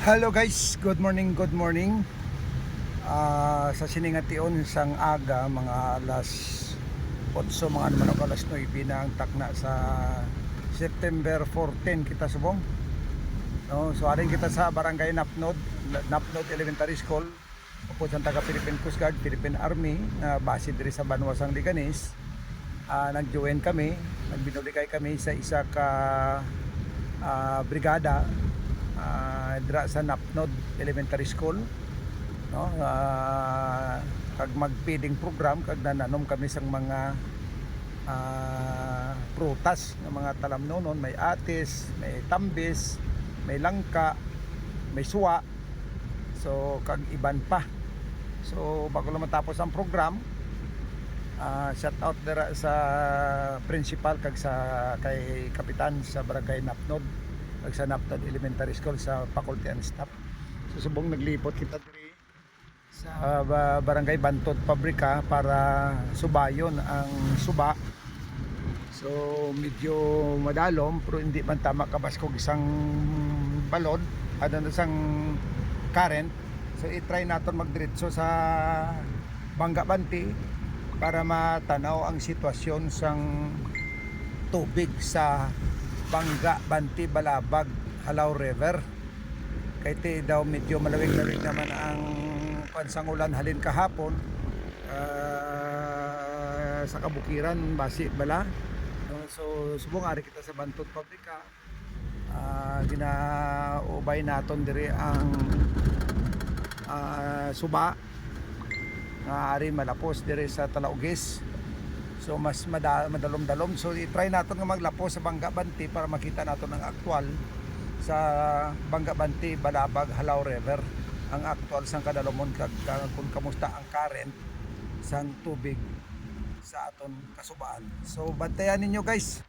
Hello guys, good morning, good morning. Sa siningation sang aga, mga alas 8, mga naman alas 9 na ang takna sa September 14 kita subong. No, so aring kita sa Barangay Napnod Elementary School. Upod sa taga Philippine Coast Guard, Philippine Army, base diri sa Banwasang Liganis. Nag-join kami, nagbinulikay kami sa isa ka brigada dira sa Napnod Elementary School, no, kag mag-feeding program kag nananom kami sang mga prutas ng mga talamnonon. May atis, may tambis, may langka, may suwa, so kag iban pa. So bago lang matapos ang program, shout out dira sa principal kag sa kay kapitan sa Barangay Napnod kag sa Napnod Elementary School sa faculty and staff. So subong naglipot kita diri sa Barangay Bantod Pabrika para subayon ang suba. So medyo madalom pero hindi man tama kabaskog isang balon adto isang current. So i-try naton magdiretso sa Bangga Banti para matanaw ang sitwasyon sang tubig sa Bangga Banti Balabag Halaw River. Kay ti daw medyo malawig-lawig naman ang pansang ulan halin kahapon sa kabukiran basi bala. So subong ari kita sa Bantod Pabrika, ginaubay naton diri ang suba nga ari malapos diri sa Talaugis. So mas madalom-dalom. So i-try naton nga maglapos sa Bangga Banti para makita naton ang aktual sa Bangga Banti Balabag Halaw River, ang aktual sang kadalomon kag kung kamusta ang current sang tubig sa aton kasubaan. So bantayan ninyo guys.